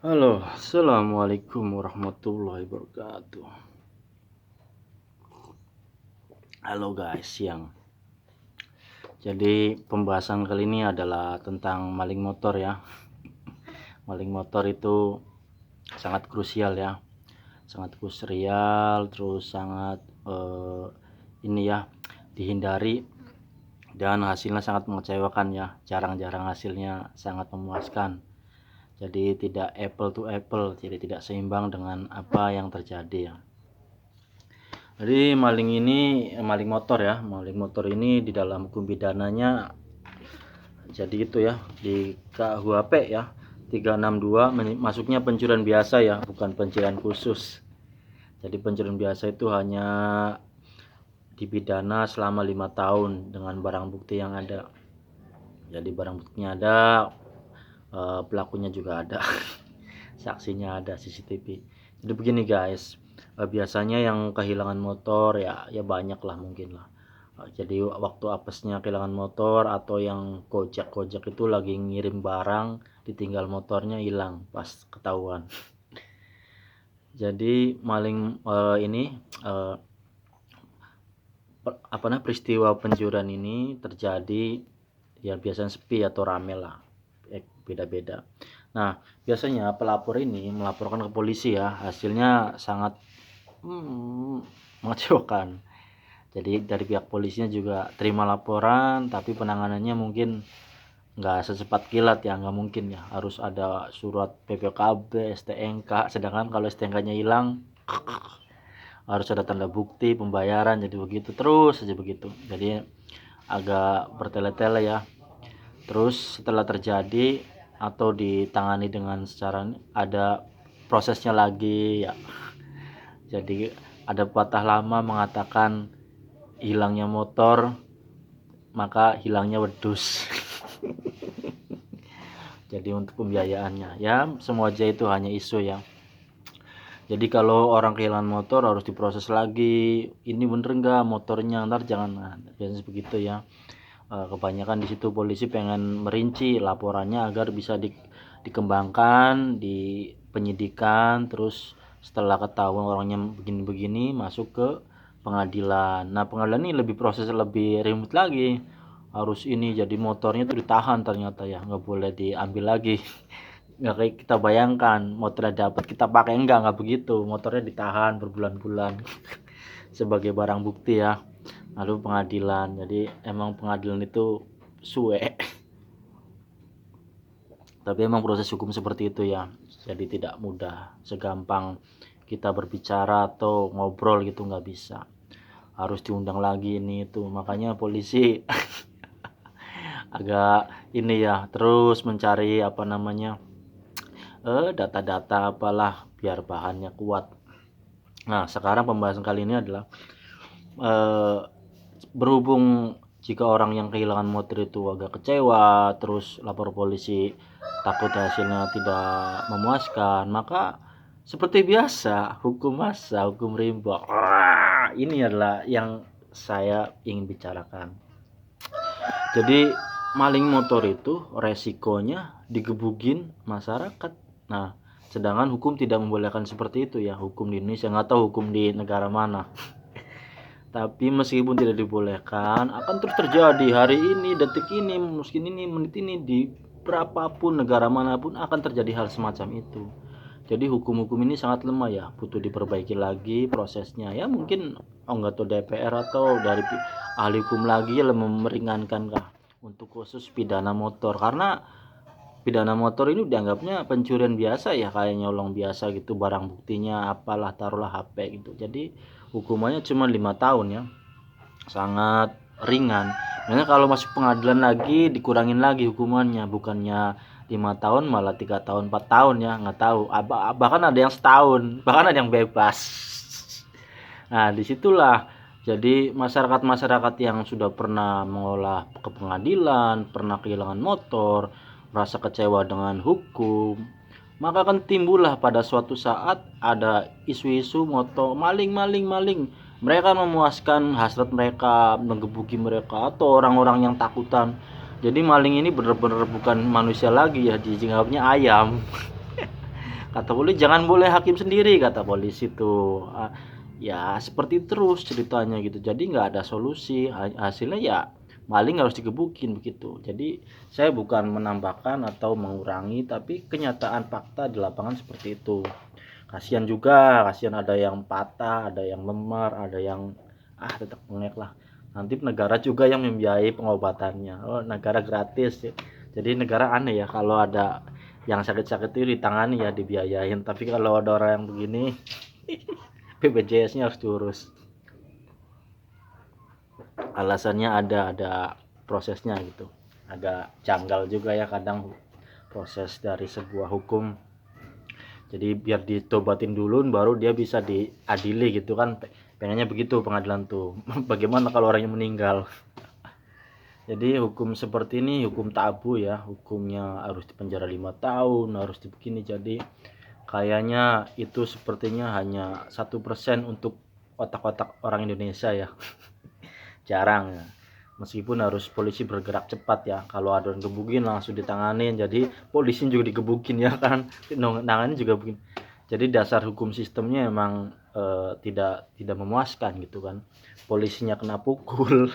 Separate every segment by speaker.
Speaker 1: Halo, assalamualaikum warahmatullahi wabarakatuh. Halo guys, siang. Jadi pembahasan kali ini adalah tentang maling motor ya. Maling motor itu sangat krusial ya, sangat krusial, terus sangat ini ya dihindari dan hasilnya sangat mengecewakan ya. Jarang-jarang hasilnya sangat memuaskan. Jadi tidak apple to apple, jadi tidak seimbang dengan apa yang terjadi ya. Jadi maling motor ini di dalam hukum pidananya jadi itu ya, di KUHP ya 362 masuknya pencurian biasa ya, bukan pencurian khusus. Jadi pencurian biasa itu hanya dipidana selama 5 tahun dengan barang bukti yang ada. Jadi barang buktinya ada, pelakunya juga ada. Saksinya ada, CCTV. Jadi begini guys, biasanya yang kehilangan motor ya banyak lah mungkin lah. Jadi waktu apesnya kehilangan motor, atau yang kojak itu lagi ngirim barang ditinggal motornya hilang pas ketahuan. Jadi maling ini peristiwa pencurian ini terjadi ya biasanya sepi atau rame lah, beda-beda. Nah, biasanya pelapor ini melaporkan ke polisi ya, hasilnya sangat mengecewakan. Jadi dari pihak polisinya juga terima laporan, tapi penanganannya mungkin nggak secepat kilat ya, nggak mungkin ya, harus ada surat PPKB, STNK. Sedangkan kalau STNK-nya hilang harus ada tanda bukti pembayaran, jadi begitu terus saja begitu. Jadi agak bertele-tele ya. Terus setelah terjadi atau ditangani dengan secara, ada prosesnya lagi ya. Jadi ada pepatah lama mengatakan hilangnya motor maka hilangnya wedus. Jadi untuk pembiayaannya ya, semua aja itu hanya isu ya. Jadi kalau orang kehilangan motor harus diproses lagi, ini bener nggak motornya, ntar jangan, nah, biasanya begitu ya. Kebanyakan di situ polisi pengen merinci laporannya agar bisa dikembangkan di penyidikan, terus setelah ketahuan orangnya begini-begini masuk ke pengadilan. Nah pengadilan ini proses lebih rumit lagi, harus ini jadi motornya tuh ditahan ternyata ya, nggak boleh diambil lagi. Nggak kayak kita bayangkan motornya dapat kita pakai, nggak begitu, motornya ditahan berbulan-bulan sebagai barang bukti ya. Lalu pengadilan, jadi emang pengadilan itu suwe. Tapi emang proses hukum seperti itu ya, jadi tidak mudah segampang kita berbicara atau ngobrol gitu, nggak bisa, harus diundang lagi ini itu. Makanya polisi agak ini ya, terus mencari data-data apalah biar bahannya kuat. Nah sekarang pembahasan kali ini adalah berhubung jika orang yang kehilangan motor itu agak kecewa, terus lapor polisi takut hasilnya tidak memuaskan, maka seperti biasa hukum massa, hukum rimba. Ini adalah yang saya ingin bicarakan. Jadi maling motor itu resikonya digebugin masyarakat. Nah sedangkan hukum tidak membolehkan seperti itu ya, hukum di Indonesia, nggak tahu hukum di negara mana. Tapi meskipun tidak dibolehkan, akan terus terjadi hari ini, detik ini, mungkin ini, menit ini, di berapapun negara manapun akan terjadi hal semacam itu. Jadi hukum-hukum ini sangat lemah ya, butuh diperbaiki lagi prosesnya ya. Mungkin anggota DPR atau dari ahli hukum lagi yang meringankan kah untuk khusus pidana motor, karena pidana motor ini dianggapnya pencurian biasa ya, kayak nyolong biasa gitu, barang buktinya apalah, taruhlah HP gitu. Jadi hukumannya cuma 5 tahun ya, sangat ringan. Makanya kalau masuk pengadilan lagi dikurangin lagi hukumannya, bukannya 5 tahun malah 3 tahun 4 tahun ya, nggak tahu. Bahkan ada yang setahun, bahkan ada yang bebas. Nah disitulah jadi masyarakat yang sudah pernah mengolah ke pengadilan, pernah kehilangan motor, merasa kecewa dengan hukum, maka akan timbullah pada suatu saat ada isu-isu motor maling. Mereka memuaskan hasrat mereka, menggebuki mereka, atau orang-orang yang takutan. Jadi maling ini benar-benar bukan manusia lagi ya, dianggapnya ayam. Kata polisi, jangan boleh hakim sendiri, kata polisi tuh. Ya seperti terus ceritanya gitu. Jadi nggak ada solusi. Hasilnya ya maling harus digebukin begitu. Jadi saya bukan menambahkan atau mengurangi, tapi kenyataan fakta di lapangan seperti itu. Kasihan juga, kasihan ada yang patah, ada yang memar, ada yang tetap bengek lah. Nanti negara juga yang membiayai pengobatannya. Oh, negara gratis. Jadi negara aneh ya, kalau ada yang sakit-sakit itu ditangani ya, dibiayain. Tapi kalau ada orang yang begini, BPJS-nya harus diurus. Alasannya ada prosesnya gitu. Agak janggal juga ya kadang proses dari sebuah hukum. Jadi biar ditobatin dulu baru dia bisa diadili gitu kan, pengennya begitu pengadilan tuh. Bagaimana kalau orangnya meninggal? Jadi hukum seperti ini hukum tabu ya, hukumnya harus dipenjara 5 tahun, harus dibegini. Jadi kayaknya itu sepertinya hanya 1% untuk otak-otak orang Indonesia ya. Jarang ya, meskipun harus polisi bergerak cepat ya, kalau ada yang gebukin langsung ditanganin. Jadi polisi juga digebukin ya kan, nanganin juga begini. Jadi dasar hukum sistemnya emang tidak memuaskan gitu kan. Polisinya kena pukul,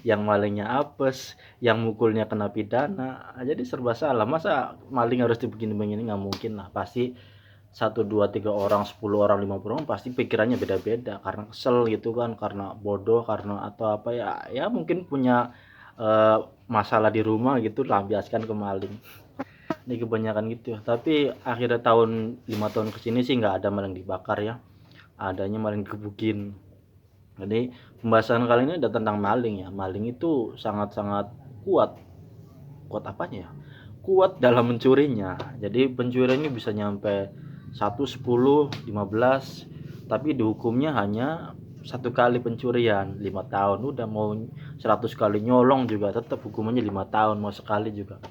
Speaker 1: yang malingnya apes, yang mukulnya kena pidana. Jadi serba salah. Masa maling harus begini-begini? Nggak mungkin lah. Pasti 1, 2, 3 orang, 10 orang, 50 orang pasti pikirannya beda-beda, karena kesel gitu kan, karena bodoh, karena atau apa ya, ya mungkin punya masalah di rumah gitu, lampiaskan ke maling. Ini kebanyakan gitu ya. Tapi akhirnya 5 tahun kesini sih nggak ada maling dibakar ya, adanya maling digebukin. Jadi pembahasan kali ini ada tentang maling ya. Maling itu sangat-sangat kuat apanya ya, kuat dalam mencurinya. Jadi pencuri ini bisa nyampe 1, 10, 15, tapi dihukumnya hanya 1 kali pencurian 5 tahun. Udah mau 100 kali nyolong juga tetap hukumannya 5 tahun, mau sekali juga.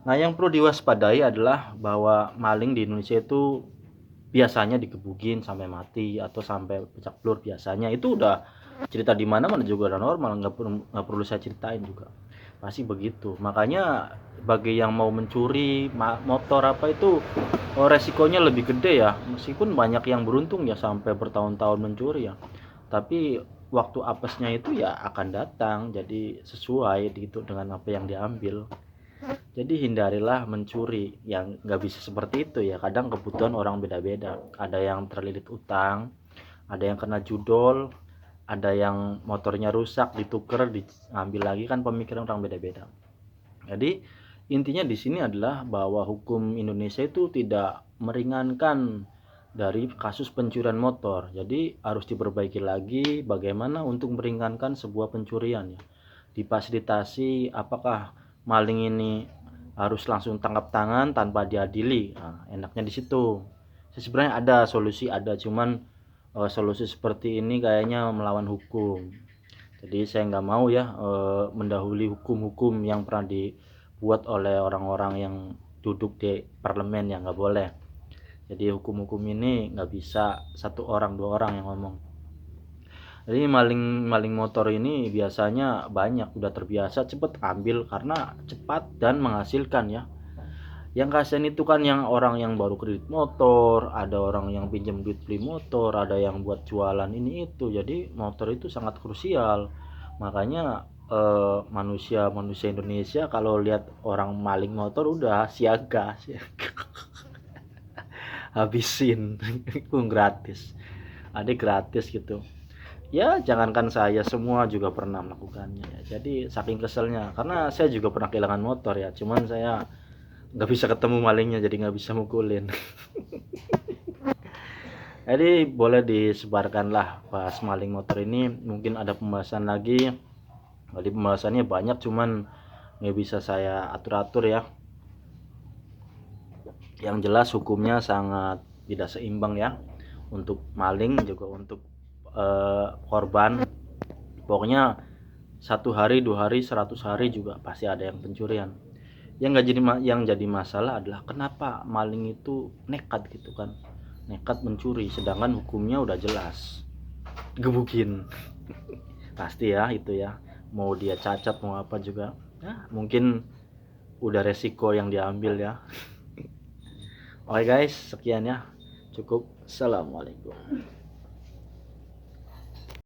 Speaker 1: Nah yang perlu diwaspadai adalah bahwa maling di Indonesia itu biasanya digebukin sampai mati atau sampai pecah telur. Biasanya itu udah cerita di mana-mana juga udah normal, nggak perlu saya ceritain juga, pasti begitu. Makanya bagi yang mau mencuri motor apa itu, resikonya lebih gede ya. Meskipun banyak yang beruntung ya sampai bertahun-tahun mencuri ya, tapi waktu apesnya itu ya akan datang. Jadi sesuai gitu dengan apa yang diambil. Jadi hindarilah mencuri, yang nggak bisa seperti itu ya. Kadang kebutuhan orang beda-beda, ada yang terlilit utang, ada yang kena judol, ada yang motornya rusak ditukar diambil lagi, kan pemikiran orang beda-beda. Jadi intinya di sini adalah bahwa hukum Indonesia itu tidak meringankan dari kasus pencurian motor. Jadi harus diperbaiki lagi bagaimana untuk meringankan sebuah pencurian ya. Difasilitasi, apakah maling ini harus langsung tangkap tangan tanpa diadili. Nah, enaknya di situ. Sebenarnya ada solusi, ada, cuman solusi seperti ini kayaknya melawan hukum. Jadi saya nggak mau ya mendahului hukum-hukum yang pernah dibuat oleh orang-orang yang duduk di parlemen, ya nggak boleh. Jadi hukum-hukum ini nggak bisa 1 orang 2 orang yang ngomong. Jadi maling motor ini biasanya banyak, udah terbiasa cepet ambil karena cepat dan menghasilkan ya. Yang kasihan itu kan yang orang yang baru kredit motor, ada orang yang pinjam duit beli motor, ada yang buat jualan ini itu. Jadi motor itu sangat krusial. Makanya manusia Indonesia kalau lihat orang maling motor udah siaga, habisin. Pun gratis, ada gratis gitu ya. Jangankan saya, semua juga pernah melakukannya ya. Jadi saking keselnya, karena saya juga pernah kehilangan motor ya, cuman saya nggak bisa ketemu malingnya, jadi nggak bisa mukulin. Jadi boleh disebarkan lah bahas maling motor ini, mungkin ada pembahasan lagi. Jadi pembahasannya banyak, cuman nggak bisa saya atur-atur ya. Yang jelas hukumnya sangat tidak seimbang ya, untuk maling juga untuk korban. Pokoknya 1 hari 2 hari 100 hari juga pasti ada yang pencurian. Yang jadi masalah adalah kenapa maling itu nekat gitu kan, nekat mencuri sedangkan hukumnya udah jelas, gebukin. Pasti ya itu ya, mau dia cacat mau apa juga, mungkin udah resiko yang diambil ya. Oke guys, sekian ya. Cukup. Assalamualaikum.